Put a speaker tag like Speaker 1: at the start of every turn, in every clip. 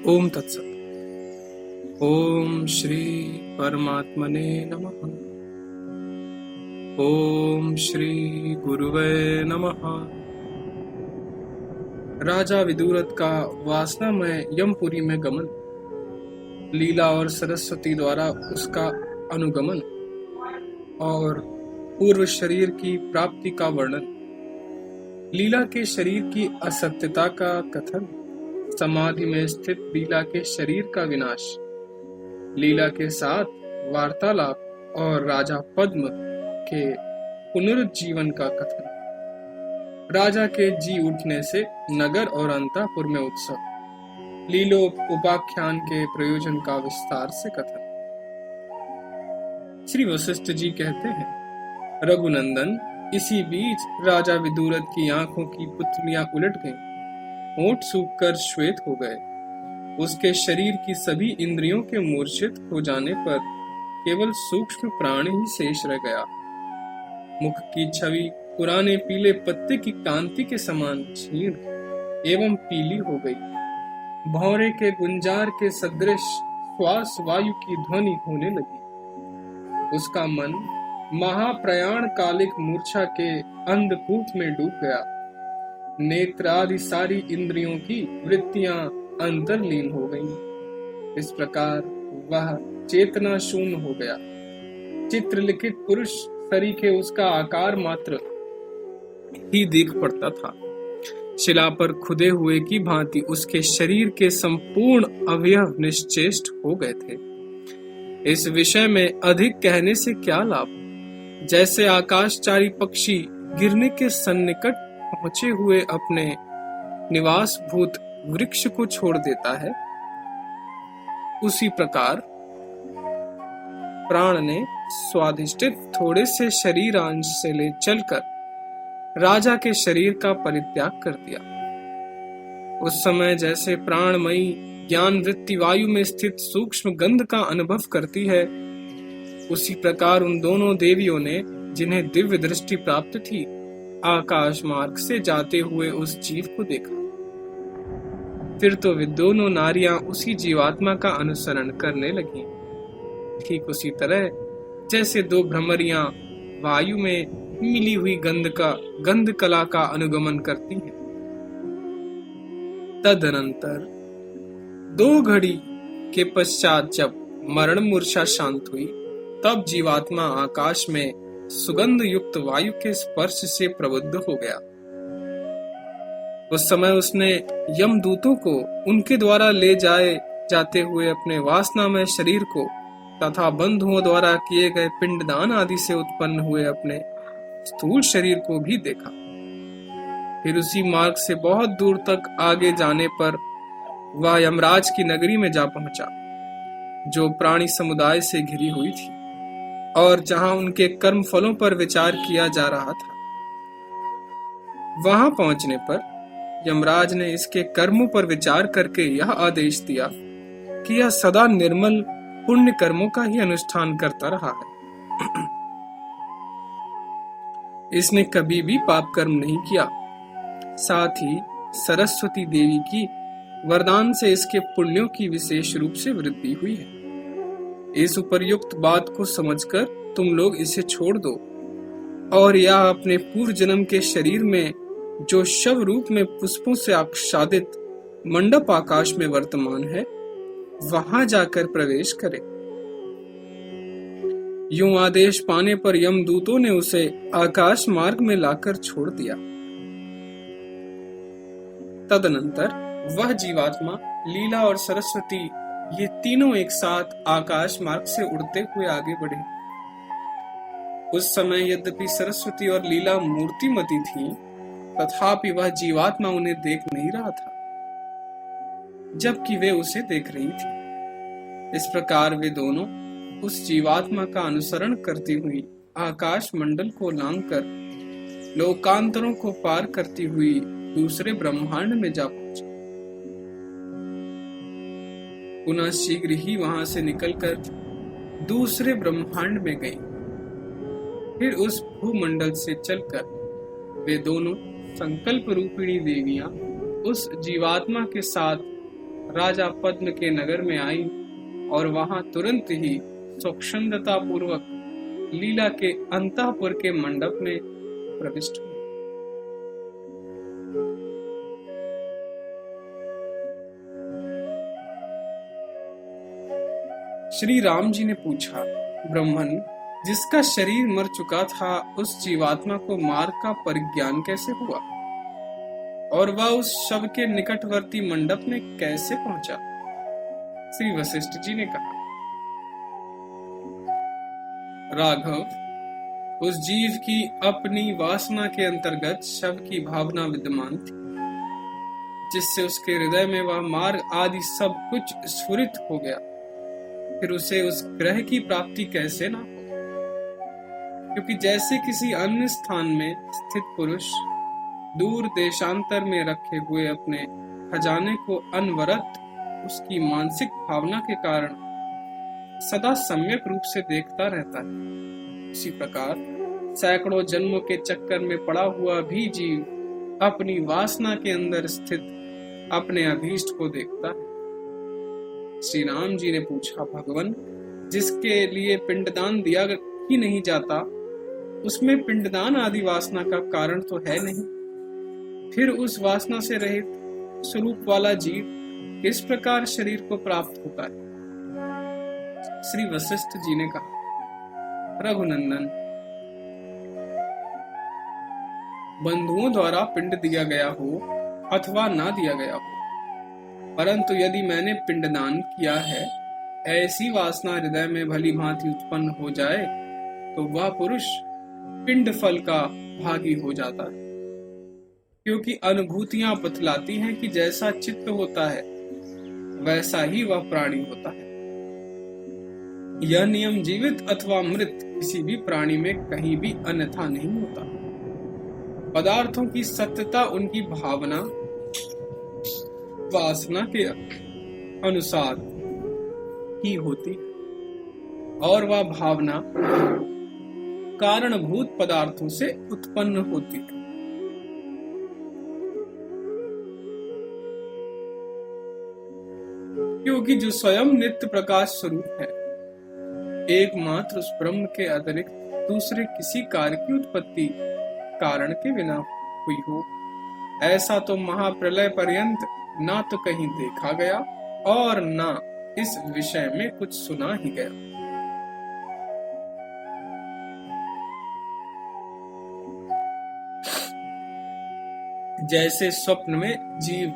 Speaker 1: ओम तत्सत। ओम श्री परमात्मने नमः। ओम श्री गुरुवे नमः। राजा विदुरथ का वासनामय यमपुरी में गमन, लीला और सरस्वती द्वारा उसका अनुगमन और पूर्व शरीर की प्राप्ति का वर्णन, लीला के शरीर की असत्यता का कथन, समाधि में स्थित लीला के शरीर का विनाश, लीला के साथ वार्तालाप और राजा पद्म के पुनरुज्जीवन का कथन, राजा के जी उठने से नगर और अंतःपुर में उत्सव, लीलोपाख्यान के प्रयोजन का विस्तार से कथन। श्री वशिष्ठ जी कहते हैं, रघुनंदन, इसी बीच राजा विदुरथ की आंखों की पुतलियां उलट गईं, होंठ सूखकर श्वेत हो गए। उसके शरीर की सभी इंद्रियों के मूर्छित हो जाने पर केवल सूक्ष्म प्राण ही शेष रह गया। मुख की छवि पुराने पीले पत्ते की कांति के समान क्षीण एवं पीली हो गई। भौरे के गुंजार के सदृश श्वास वायु की ध्वनि होने लगी। उसका मन महाप्रयाण कालिक मूर्छा के अंधकूप में डूब गया। नेत्र आदि सारी इंद्रियों की वृत्तियां अंतर्लीन हो गईं। इस प्रकार वह चेतना शून्य हो गया। चित्रलिखित पुरुष सरीखे उसका आकार मात्र ही दिख पड़ता था। शिला पर खुदे हुए की भांति उसके शरीर के संपूर्ण अवयव निश्चेष्ट हो गए थे। इस विषय में अधिक कहने से क्या लाभ। जैसे आकाशचारी पक्षी गिरने के सन्निकट पहुंचे हुए अपने निवास भूत वृक्ष को छोड़ देता है, उसी प्रकार प्राण ने स्वाधिष्ठित थोड़े से शरीरांश से ले चलकर राजा के शरीर का परित्याग कर दिया। उस समय जैसे प्राणमयी ज्ञान वृत्ति वायु में स्थित सूक्ष्म गंध का अनुभव करती है, उसी प्रकार उन दोनों देवियों ने, जिन्हें दिव्य दृष्टि प्राप्त थी, आकाश मार्ग से जाते हुए उस जीव को देखा। फिर तो वे दोनों नारियां उसी जीवात्मा का अनुसरण करने लगी, ठीक उसी तरह जैसे दो भ्रमरियां वायु में मिली हुई गंध कला का अनुगमन करती हैं। तदनंतर 2 घड़ी के पश्चात जब मरण मूर्छा शांत हुई, तब जीवात्मा आकाश में सुगंध युक्त वायु के स्पर्श से प्रबुद्ध हो गया। उस समय उसने यमदूतों को उनके द्वारा ले जाते हुए अपने वासनामय शरीर को तथा बंधुओं द्वारा किए गए पिंडदान आदि से उत्पन्न हुए अपने स्थूल शरीर को भी देखा। फिर उसी मार्ग से बहुत दूर तक आगे जाने पर वह यमराज की नगरी में जा पहुंचा, जो प्राणी समुदाय से घिरी हुई थी और जहां उनके कर्म फलों पर विचार किया जा रहा था। वहां पहुंचने पर यमराज ने इसके कर्मों पर विचार करके यह आदेश दिया कि यह सदा निर्मल पुण्य कर्मों का ही अनुष्ठान करता रहा है। इसने कभी भी पाप कर्म नहीं किया। साथ ही सरस्वती देवी की वरदान से इसके पुण्यों की विशेष रूप से वृद्धि हुई है। इस उपर्युक्त बात को समझकर तुम लोग इसे छोड़ दो और यह अपने पूर्व जन्म के शरीर में जो शव रूप में पुष्पों से आच्छादित मंडप आकाश में वर्तमान है, वहां जाकर प्रवेश करे। यूं आदेश पाने पर यमदूतों ने उसे आकाश मार्ग में लाकर छोड़ दिया। तदनंतर वह जीवात्मा, लीला और सरस्वती, ये तीनों एक साथ आकाश मार्ग से उड़ते हुए आगे बढ़े। उस समय यद्यपि सरस्वती और लीला मूर्तिमती थी, तथापि वह जीवात्मा उन्हें देख नहीं रहा था, जबकि वे उसे देख रही थी। इस प्रकार वे दोनों उस जीवात्मा का अनुसरण करती हुई आकाश मंडल को लांघकर लोकांतरों को पार करती हुई दूसरे ब्रह्मांड में जा पहुंची। पुनः शीघ्र ही वहां से निकलकर दूसरे ब्रह्मांड में गई। फिर उस भूमंडल से चलकर वे दोनों संकल्प रूपिणी देवियां उस जीवात्मा के साथ राजा पद्म के नगर में आई और वहां तुरंत ही स्वच्छंदता पूर्वक लीला के अंतःपुर के मंडप में प्रविष्ट हुई। श्री राम जी ने पूछा, ब्राह्मण, जिसका शरीर मर चुका था उस जीवात्मा को मार्ग का परिज्ञान कैसे हुआ और वह उस शव के निकटवर्ती मंडप में कैसे पहुंचा? श्री वशिष्ठ जी ने कहा, राघव, उस जीव की अपनी वासना के अंतर्गत शव की भावना विद्यमान थी, जिससे उसके हृदय में वह मार्ग आदि सब कुछ स्फुरित हो गया। फिर उसे उस ग्रह की प्राप्ति कैसे ना हो? क्योंकि जैसे किसी अन्य स्थान में स्थित पुरुष दूर देशांतर में रखे हुए अपने खजाने को अनवरत उसकी मानसिक भावना के कारण सदा सम्यक रूप से देखता रहता है, उसी प्रकार सैकड़ों जन्मों के चक्कर में पड़ा हुआ भी जीव अपनी वासना के अंदर स्थित अपने अभीष्ट को देखता है। श्री राम जी ने पूछा, भगवान, जिसके लिए पिंडदान दिया ही नहीं जाता उसमें पिंडदान आदि वासना का कारण तो है नहीं, फिर उस वासना से रहित स्वरूप वाला जीव किस प्रकार शरीर को प्राप्त होता है? श्री वशिष्ठ जी ने कहा, रघुनंदन, बंधुओं द्वारा पिंड दिया गया हो अथवा ना दिया गया हो, परंतु यदि मैंने पिंडदान किया है, ऐसी वासना हृदय में भली भांति उत्पन्न हो जाए तो वह पुरुष पिंड फल का भागी हो जाता है, क्योंकि अनुभूतियां बतलाती हैं कि जैसा चित्त होता है वैसा ही वह प्राणी होता है। यह नियम जीवित अथवा मृत किसी भी प्राणी में कहीं भी अन्यथा नहीं होता। पदार्थों की सत्यता उनकी भावना वासना के अनुसार ही होती है और वह भावना कारणभूत पदार्थों से उत्पन्न होती है। क्योंकि जो स्वयं नित्य प्रकाश स्वरूप है, एकमात्र उस ब्रह्म के अतिरिक्त दूसरे किसी कार्य की उत्पत्ति कारण के बिना हुई हो, ऐसा तो महाप्रलय पर्यंत ना तो कहीं देखा गया और ना इस विषय में कुछ सुना ही गया। जैसे स्वप्न में जीव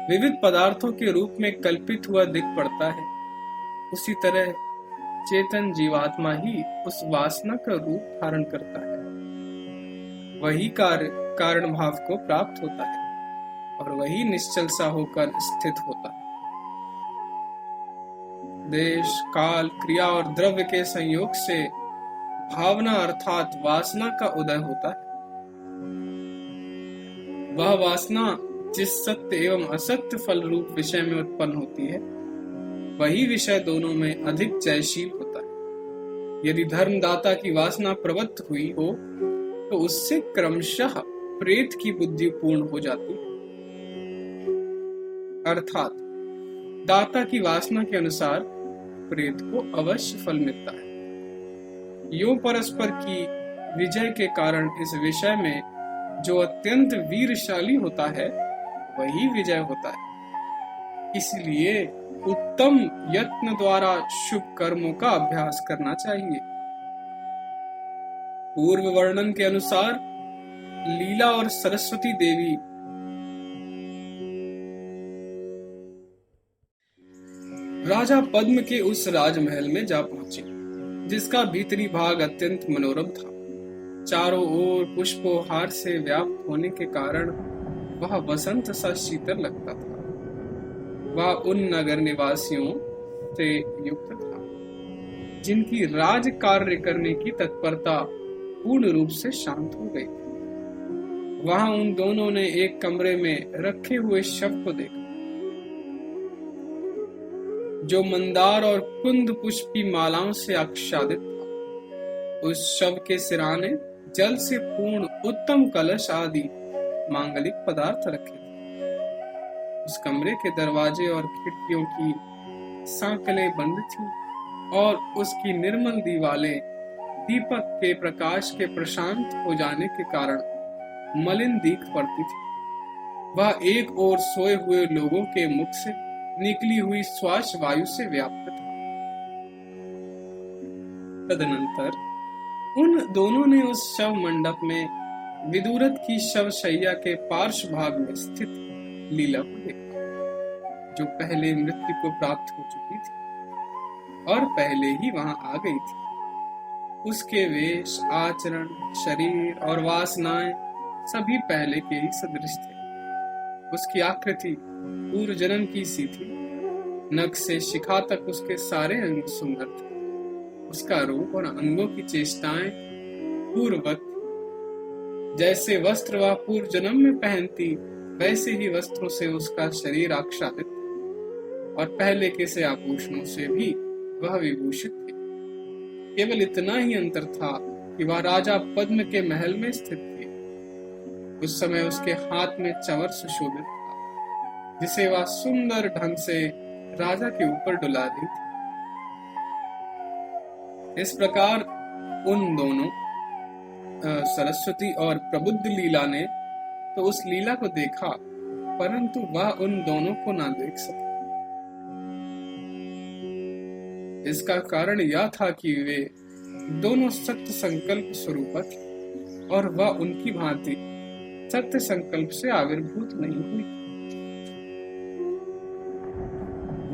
Speaker 1: विविध पदार्थों के रूप में कल्पित हुआ दिख पड़ता है, उसी तरह चेतन जीवात्मा ही उस वासना का रूप धारण करता है। वही कारण भाव को प्राप्त होता है और वही निश्चल सा होकर स्थित होता है। देश, काल, क्रिया और द्रव्य के संयोग से भावना अर्थात वासना का उदय होता है। वह वासना जिस सत्य एवं असत्य फल रूप विषय में उत्पन्न होती है, वही विषय दोनों में अधिक जयशील होता है। यदि धर्मदाता की वासना प्रवृत्त हुई हो तो उससे क्रमशः प्रेत की बुद्धि पूर्ण हो जाती है, अर्थात दाता की वासना के अनुसार प्रेत को अवश्य फल मिलता है। यूं परस्पर की विजय के कारण इस विषय में जो अत्यंत वीरशाली होता है वही विजय होता है। इसलिए उत्तम यत्न द्वारा शुभ कर्मों का अभ्यास करना चाहिए। पूर्व वर्णन के अनुसार लीला और सरस्वती देवी राजा पद्म के उस राजमहल में जा पहुंची, जिसका भीतरी भाग अत्यंत मनोरम था। चारों ओर पुष्पोहार से व्याप्त होने के कारण वह वसंत सा शीतल लगता था। वह उन नगर निवासियों से युक्त था जिनकी राज कार्य करने की तत्परता पूर्ण रूप से शांत हो गई। वहां उन दोनों ने एक कमरे में रखे हुए शव को देखा, जो मंदार और कुंद पुष्प की मालाओं से आच्छादित था। उस शव के सिराने जल से पूर्ण उत्तम कलश आदि मांगलिक पदार्थ रखे थे। उस कमरे के दरवाजे और खिड़कियों की सांकलें बंद थीं और उसकी निर्मल दीवारें दीपक के प्रकाश के प्रशांत हो जाने के कारण मलिन दिख पड़ती थी। वह एक ओर सोए हुए लोगों के मुख से निकली हुई श्वास वायु से व्याप्त था। तदनंतर उन दोनों ने उस शव मंडप में विदुरथ की शवशैया के पार्श्व भाग में स्थित लीला को देखा, जो पहले मृत्यु को प्राप्त हो चुकी थी और पहले ही वहां आ गई थी। उसके वेश, आचरण, शरीर और वासनाएं सभी पहले के ही सदृश थे। उसकी आकृति पूर्व जन्म की सी थी। नख से शिखा तक उसके सारे अंग सुंदर थे। उसका रूप और अंगों की चेष्टाएं पूर्ववत, जैसे वस्त्र वह पूर्व जन्म में पहनती वैसे ही वस्त्रों से उसका शरीर आच्छादित और पहले के से आभूषणों से भी वह विभूषित थे। केवल इतना ही अंतर था कि वह राजा पद्म के महल में स्थित थे। उस समय उसके हाथ में चंवर सुशोभित था, जिसे वह सुंदर ढंग से राजा के ऊपर डुला रही थी। इस प्रकार उन दोनों सरस्वती और प्रबुद्ध लीला ने तो उस लीला को देखा, परंतु वह उन दोनों को ना देख सके। इसका कारण यह था कि वे दोनों सत्य संकल्प स्वरूप थे और वह उनकी भांति सत्य संकल्प से आविर्भूत नहीं हुई।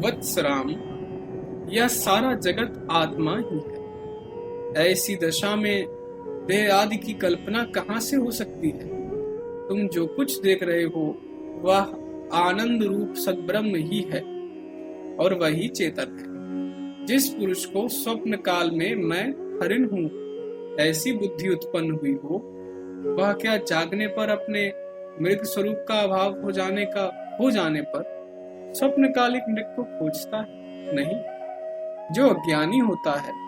Speaker 1: वत्सराम, यह सारा जगत आत्मा ही है। ऐसी दशा में देह आदि की कल्पना कहां से हो सकती है? तुम जो कुछ देख रहे हो वह आनंद रूप सद्ब्रह्म ही है और वही चेतन है। जिस पुरुष को स्वप्न काल में मैं हरिण हूं ऐसी बुद्धि उत्पन्न हुई हो, वह क्या जागने पर अपने मृग स्वरूप का अभाव हो जाने पर स्वप्नकालिक मृग को खोजता है? नहीं। जो अज्ञानी होता है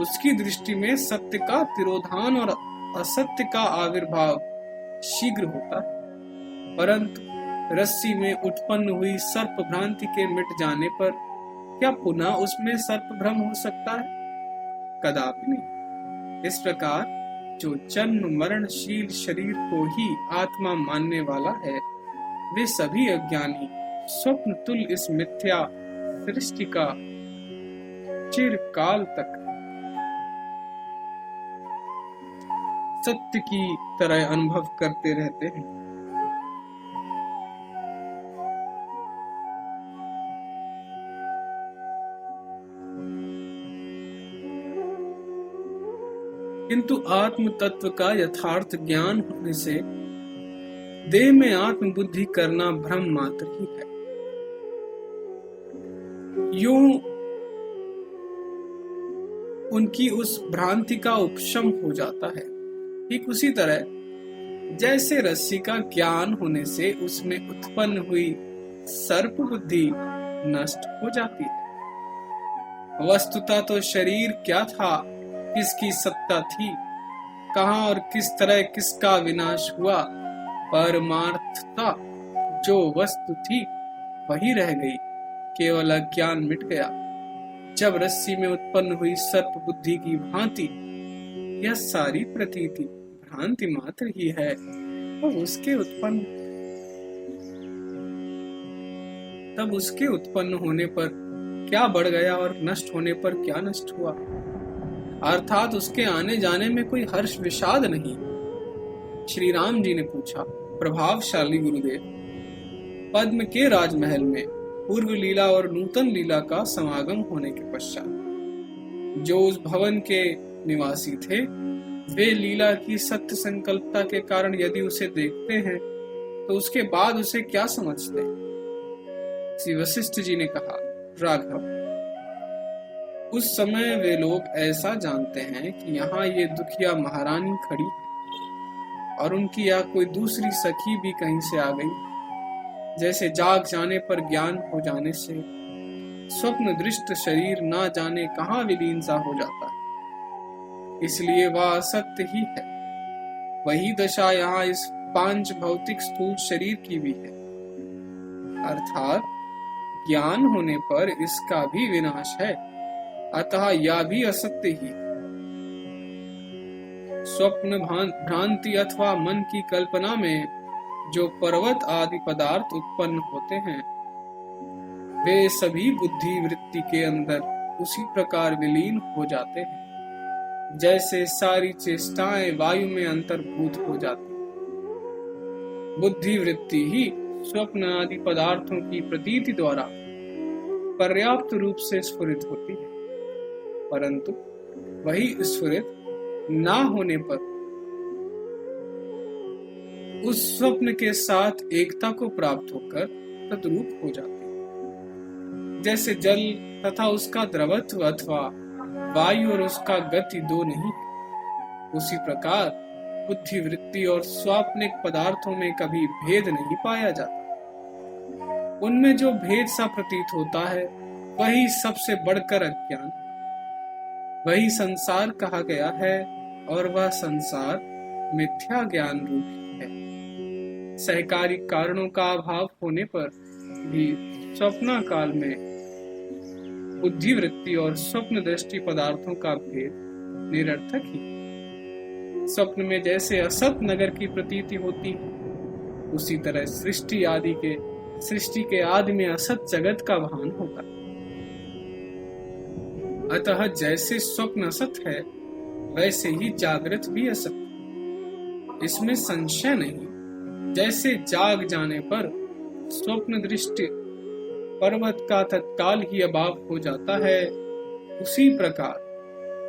Speaker 1: उसकी दृष्टि में सत्य का तिरोधान और असत्य का आविर्भाव शीघ्र होता है, परंतु रस्सी में उत्पन्न हुई सर्प भ्रांति के मिट जाने पर क्या पुनः उसमें सर्प भ्रम हो सकता है? कदापि नहीं। इस प्रकार जो जन्म मरणशील शरीर को ही आत्मा मानने वाला है, वे सभी अज्ञानी स्वप्न तुल्य इस मिथ्या सृष्टि का चिरकाल तक सत्य की तरह अनुभव करते रहते हैं। किंतु आत्म तत्व का यथार्थ ज्ञान होने से देह में आत्म बुद्धि करना भ्रम मात्र ही है। यूं उनकी उस भ्रांति का उपशम हो जाता है। ठीक उसी तरह जैसे रस्सी का ज्ञान होने से उसमें उत्पन्न हुई सर्प बुद्धि नष्ट हो जाती है। वस्तुतः तो शरीर क्या था, किसकी सत्ता थी, कहां और किस तरह किसका विनाश हुआ, परमार्थता जो वस्तु थी वही रह गई, केवल अज्ञान मिट गया। जब रस्सी में उत्पन्न हुई सर्प बुद्धि की भांति यह सारी प्रतीति भ्रांति मात्र ही है, और तब उसके उत्पन्न होने पर क्या बढ़ गया और नष्ट होने पर क्या नष्ट हुआ? अर्थात उसके आने जाने में कोई हर्ष विषाद नहीं। श्री राम जी ने पूछा, प्रभावशाली गुरुदेव, पद्म के राजमहल में पूर्व लीला और नूतन लीला का समागम होने के पश्चात जो उस भवन के निवासी थे, वे लीला की सत्य संकल्पता के कारण यदि उसे देखते हैं तो उसके बाद उसे क्या समझते हैं? श्री वशिष्ठ जी ने कहा, राघव, उस समय वे लोग ऐसा जानते हैं कि यहाँ ये दुखिया महारानी खड़ी है और उनकी या कोई दूसरी सखी भी कहीं से आ गई। जैसे जाग जाने पर ज्ञान हो जाने से स्वप्न दृष्ट शरीर ना जाने कहाँ विलीन सा हो जाता है, इसलिए वह असत्य ही है। वही दशा यहाँ इस पांच भौतिक स्थूल शरीर की भी है। अर्थात ज्ञान होने पर इसका भी विनाश है, अतः यह भी असत्य ही। स्वप्न भ्रांति अथवा मन की कल्पना में जो पर्वत आदि पदार्थ उत्पन्न होते हैं, वे सभी बुद्धि वृत्ति के अंदर उसी प्रकार विलीन हो जाते हैं जैसे सारी चेष्टाएं वायु में अंतर्भूत हो जाती। बुद्धि वृत्ति ही स्वप्न आदि पदार्थों की प्रतीति द्वारा पर्याप्त रूप से स्फुरित होती है, परंतु वही स्फुरित ना होने पर उस स्वप्न के साथ एकता को प्राप्त होकर तद्रूप हो जाती है। जैसे जल तथा उसका द्रवत्व अथवा वायु और उसका गति दो नहीं है, उसी प्रकार बुद्धि वृत्ति और स्वाप्निक पदार्थों में कभी भेद नहीं पाया जाता। उनमें जो भेद सा प्रतीत होता है वही सबसे बढ़कर अज्ञान, वही संसार कहा गया है और वह संसार मिथ्या ज्ञान रूप है। सहकारी कारणों का अभाव होने पर भी स्वप्न काल में बुद्धि वृत्ति और स्वप्न दृष्टि पदार्थों का भेद निरर्थक ही। स्वप्न में जैसे असत नगर की प्रतीति होती है, उसी तरह सृष्टि के आदि में असत जगत का भान होता है। अतः जैसे स्वप्न असत है, वैसे ही जागृत भी असत, इसमें संशय नहीं। जैसे जाग जाने पर स्वप्न दृष्टि पर्वत का तत्काल ही अभाव हो जाता है, उसी प्रकार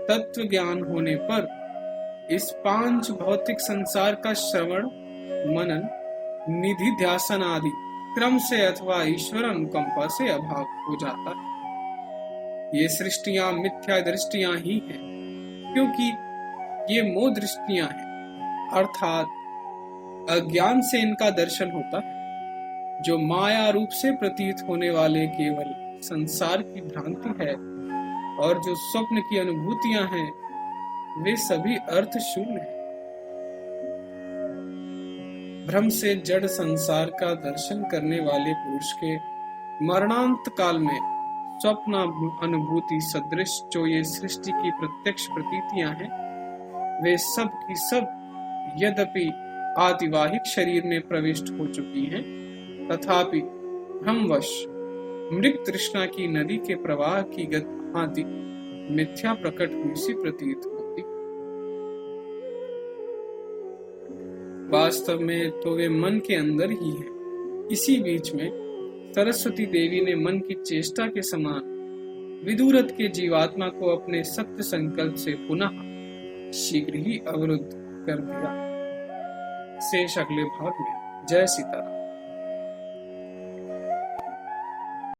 Speaker 1: तत्व ज्ञान होने पर इस पांच भौतिक संसार का श्रवण मनन निधि ध्यासन आदि क्रम से अथवा ईश्वर अनुकंपा से अभाव हो जाता है। ये सृष्टियां मिथ्या दृष्टियां ही हैं, क्योंकि ये मोह दृष्टियां हैं, अर्थात अज्ञान से इनका दर्शन होता है। जो माया रूप से प्रतीत होने वाले केवल संसार की भ्रांति है और जो स्वप्न की अनुभूतियां हैं, वे सभी अर्थ शून्य हैं। भ्रम से जड़ संसार का दर्शन करने वाले पुरुष के मरणांत काल में स्वप्न अनुभूति सदृश जो ये सृष्टि की प्रत्यक्ष प्रतीतियां हैं, वे सब की सब यद्यपि आतिवाहिक शरीर में प्रविष्ट हो चुकी हैं, तथापि भ्रमवश मृग तृष्णा की नदी के प्रवाह की गति मिथ्या प्रकट हुई सी प्रतीत होती। वास्तव में तो वे मन के अंदर ही हैं। इसी बीच में सरस्वती देवी ने मन की चेष्टा के समान विदुरथ के जीवात्मा को अपने सत्य संकल्प से पुनः शीघ्र ही अवरुद्ध कर दिया। शेष अगले भाग में। जय सीताराम।